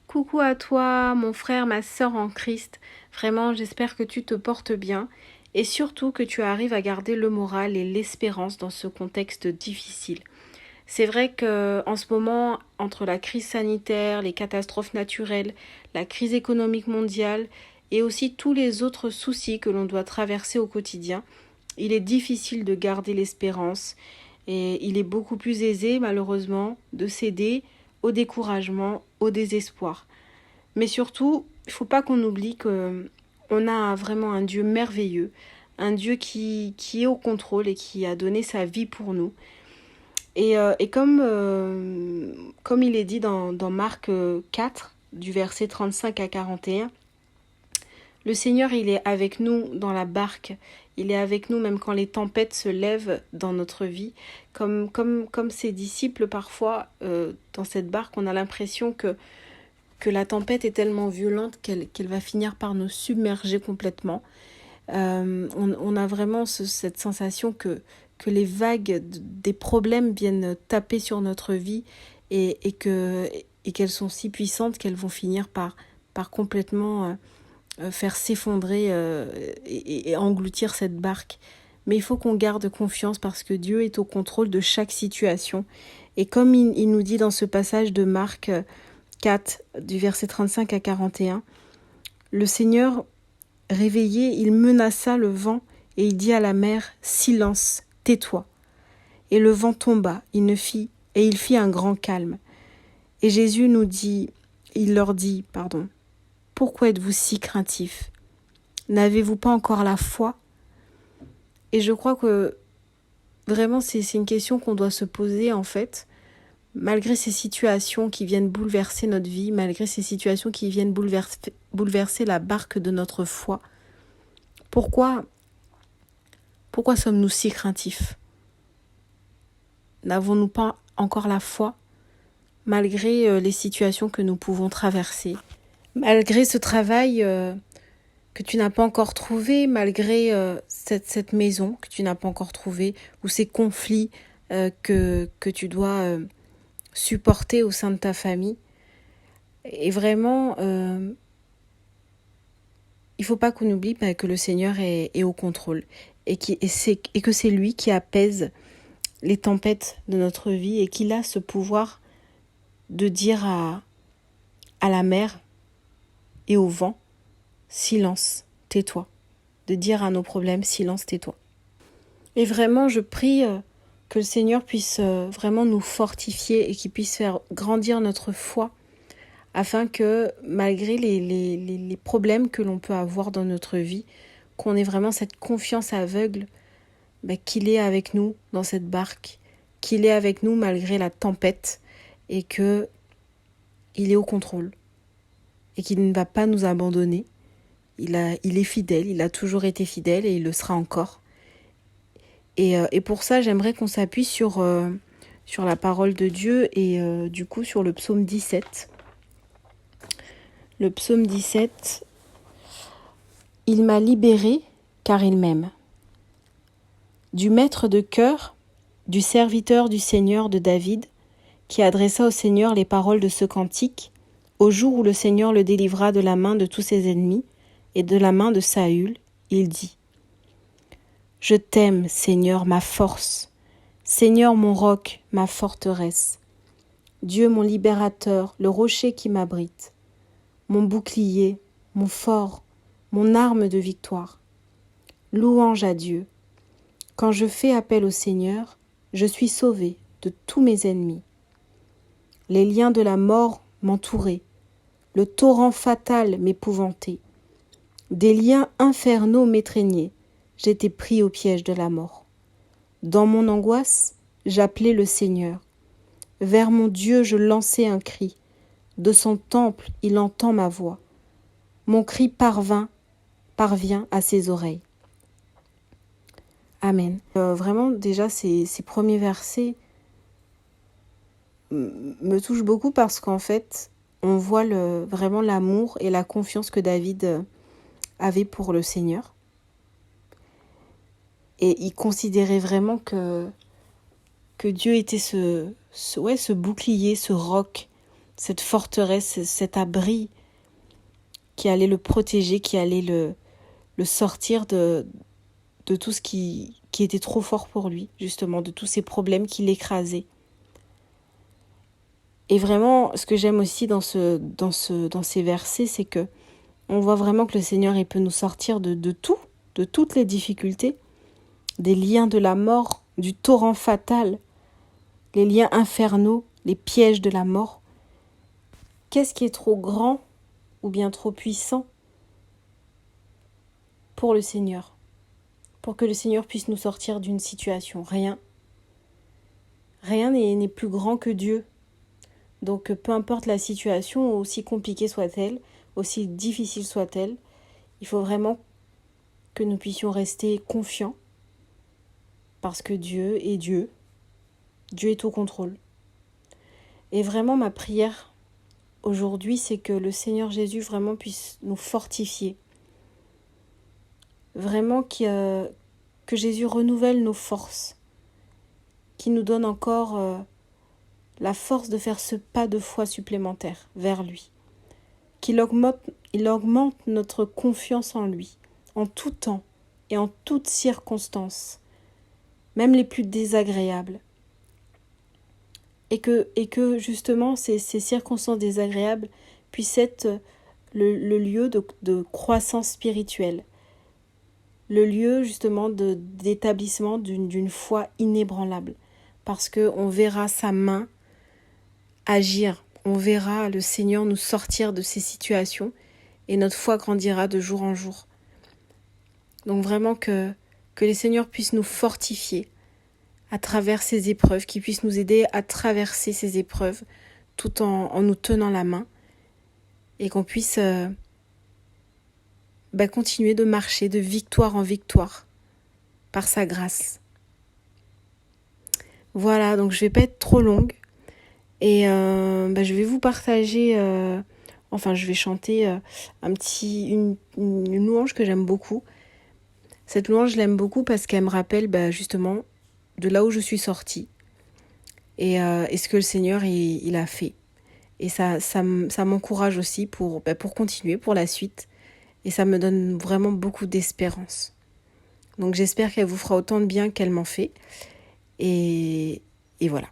Coucou à toi, mon frère, ma sœur en Christ. Vraiment, j'espère que tu te portes bien et surtout que tu arrives à garder le moral et l'espérance dans ce contexte difficile. C'est vrai que en ce moment, entre la crise sanitaire, les catastrophes naturelles, la crise économique mondiale et aussi tous les autres soucis que l'on doit traverser au quotidien, il est difficile de garder l'espérance et il est beaucoup plus aisé, malheureusement, de céder au découragement, au désespoir. Mais surtout, il ne faut pas qu'on oublie qu'on a vraiment un Dieu merveilleux, un Dieu qui est au contrôle et qui a donné sa vie pour nous. Comme il est dit dans Marc 4, du verset 35 à 41, le Seigneur, il est avec nous dans la barque. Il est avec nous même quand les tempêtes se lèvent dans notre vie. Comme ses disciples, parfois, dans cette barque, on a l'impression que la tempête est tellement violente qu'elle va finir par nous submerger complètement. On a vraiment cette sensation que les vagues des problèmes viennent taper sur notre vie et qu'elles sont si puissantes qu'elles vont finir par complètement faire s'effondrer et engloutir cette barque. Mais il faut qu'on garde confiance parce que Dieu est au contrôle de chaque situation. Et comme il nous dit dans ce passage de Marc 4, du verset 35 à 41, le Seigneur, réveillé, il menaça le vent et il dit à la mer, « Silence, tais-toi !» Et le vent tomba, il fit un grand calme. Et Jésus leur dit, « Pourquoi êtes-vous si craintifs ? N'avez-vous pas encore la foi ?» Et je crois que vraiment c'est une question qu'on doit se poser en fait, malgré ces situations qui viennent bouleverser notre vie, malgré ces situations qui viennent bouleverser la barque de notre foi. Pourquoi sommes-nous si craintifs ? N'avons-nous pas encore la foi, malgré les situations que nous pouvons traverser ? Malgré ce travail que tu n'as pas encore trouvé, malgré cette maison que tu n'as pas encore trouvée, ou ces conflits que tu dois supporter au sein de ta famille. Et vraiment, il ne faut pas qu'on oublie que le Seigneur est au contrôle et que c'est lui qui apaise les tempêtes de notre vie et qu'il a ce pouvoir de dire à la mer et au vent, silence, tais-toi. De dire à nos problèmes, silence, tais-toi. Et vraiment, je prie que le Seigneur puisse vraiment nous fortifier et qu'il puisse faire grandir notre foi afin que, malgré les problèmes que l'on peut avoir dans notre vie, qu'on ait vraiment cette confiance aveugle qu'il est avec nous dans cette barque, qu'il est avec nous malgré la tempête et qu'il est au contrôle et qu'il ne va pas nous abandonner. Il est fidèle, il a toujours été fidèle et il le sera encore. Et pour ça, j'aimerais qu'on s'appuie sur la parole de Dieu et du coup sur le psaume 17. Le psaume 17, « Il m'a libéré car il m'aime. Du maître de chœur, du serviteur du Seigneur de David, qui adressa au Seigneur les paroles de ce cantique, au jour où le Seigneur le délivra de la main de tous ses ennemis et de la main de Saül, il dit : Je t'aime, Seigneur, ma force, Seigneur mon roc, ma forteresse, Dieu mon libérateur, le rocher qui m'abrite, mon bouclier, mon fort, mon arme de victoire. Louange à Dieu. Quand je fais appel au Seigneur, je suis sauvé de tous mes ennemis. Les liens de la mort m'entouraient, le torrent fatal m'épouvantait. Des liens infernaux m'étreignaient, j'étais pris au piège de la mort. Dans mon angoisse, j'appelais le Seigneur. Vers mon Dieu, je lançais un cri. De son temple, il entend ma voix. Mon cri parvient à ses oreilles. Amen. Vraiment, déjà, ces premiers versets me touchent beaucoup parce qu'en fait, on voit vraiment l'amour et la confiance que David avait pour le Seigneur. Et il considérait vraiment que Dieu était ce bouclier, ce roc, cette forteresse, cet abri qui allait le protéger, qui allait le sortir de tout ce qui était trop fort pour lui, justement, de tous ces problèmes qui l'écrasaient. Et vraiment, ce que j'aime aussi dans ces versets, c'est que on voit vraiment que le Seigneur, il peut nous sortir de tout, de toutes les difficultés, des liens de la mort, du torrent fatal, les liens infernaux, les pièges de la mort. Qu'est-ce qui est trop grand ou bien trop puissant pour le Seigneur, pour que le Seigneur puisse nous sortir d'une situation? Rien. Rien n'est plus grand que Dieu. Donc peu importe la situation, aussi compliquée soit-elle, aussi difficile soit-elle, il faut vraiment que nous puissions rester confiants parce que Dieu est Dieu. Dieu est au contrôle. Et vraiment ma prière aujourd'hui, c'est que le Seigneur Jésus vraiment puisse nous fortifier. Vraiment que Jésus renouvelle nos forces, qu'il nous donne encore la force de faire ce pas de foi supplémentaire vers lui. Qu'il augmente notre confiance en lui, en tout temps et en toutes circonstances, même les plus désagréables. Et que justement, ces circonstances désagréables puissent être le lieu de croissance spirituelle, le lieu justement d'établissement d'une foi inébranlable, parce qu'on verra sa main agir. On verra le Seigneur nous sortir de ces situations et notre foi grandira de jour en jour. Donc vraiment que les Seigneurs puissent nous fortifier à travers ces épreuves, qu'ils puissent nous aider à traverser ces épreuves tout en nous tenant la main et qu'on puisse continuer de marcher de victoire en victoire par sa grâce. Voilà, donc je vais pas être trop longue. Et je vais vous partager, je vais chanter une louange que j'aime beaucoup. Cette louange, je l'aime beaucoup parce qu'elle me rappelle justement de là où je suis sortie et ce que le Seigneur il a fait. Et ça m'encourage aussi pour continuer, pour la suite. Et ça me donne vraiment beaucoup d'espérance. Donc j'espère qu'elle vous fera autant de bien qu'elle m'en fait. Et voilà.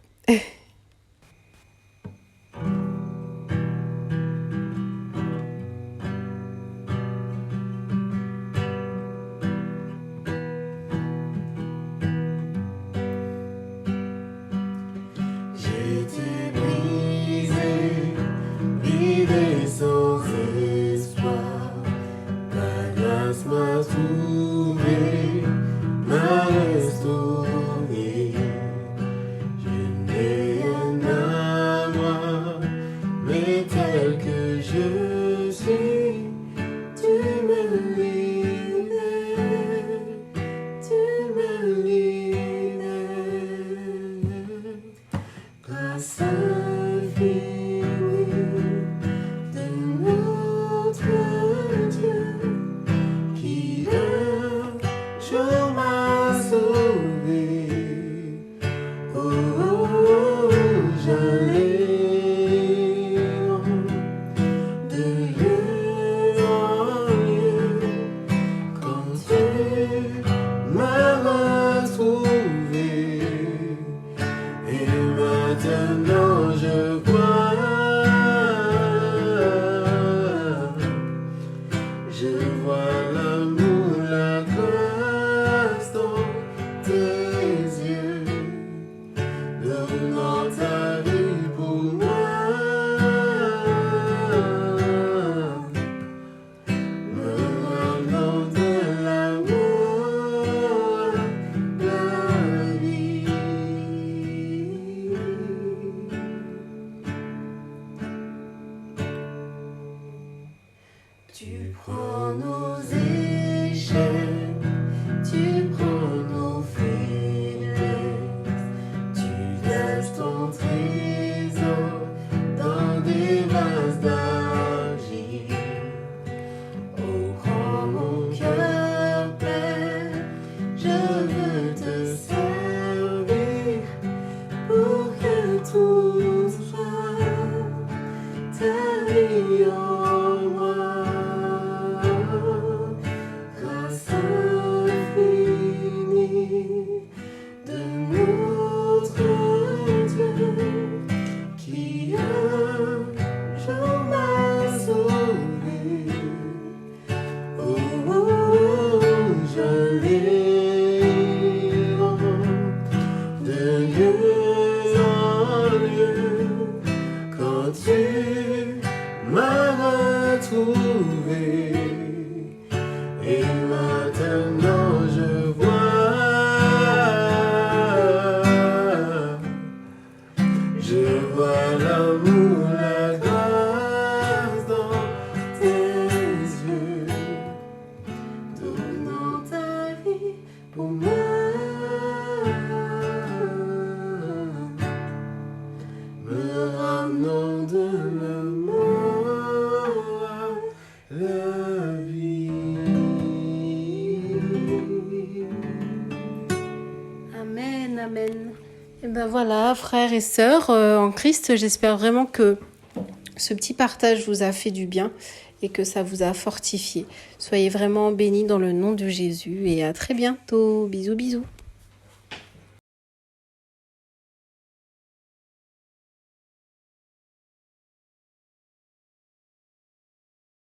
Tu prends nos échecs, tu prends nos faiblesses, tu verses ton trésor dans des vases d'argile. Oh, prends mon cœur, Père, je veux te servir pour que tout soit vie en moi. Grâce infinie de notre Dieu qui un jour m'a sauvé. Oh, je l'ai de lieu en lieu quand tu m'as retrouvé. Et maintenant je vois l'amour, la grâce dans tes yeux, donnant ta vie pour moi. Me ramenant de la mort à la vie. Amen, amen. Et ben voilà, frères et sœurs en Christ, j'espère vraiment que ce petit partage vous a fait du bien et que ça vous a fortifié. Soyez vraiment bénis dans le nom de Jésus et à très bientôt. Bisous, bisous.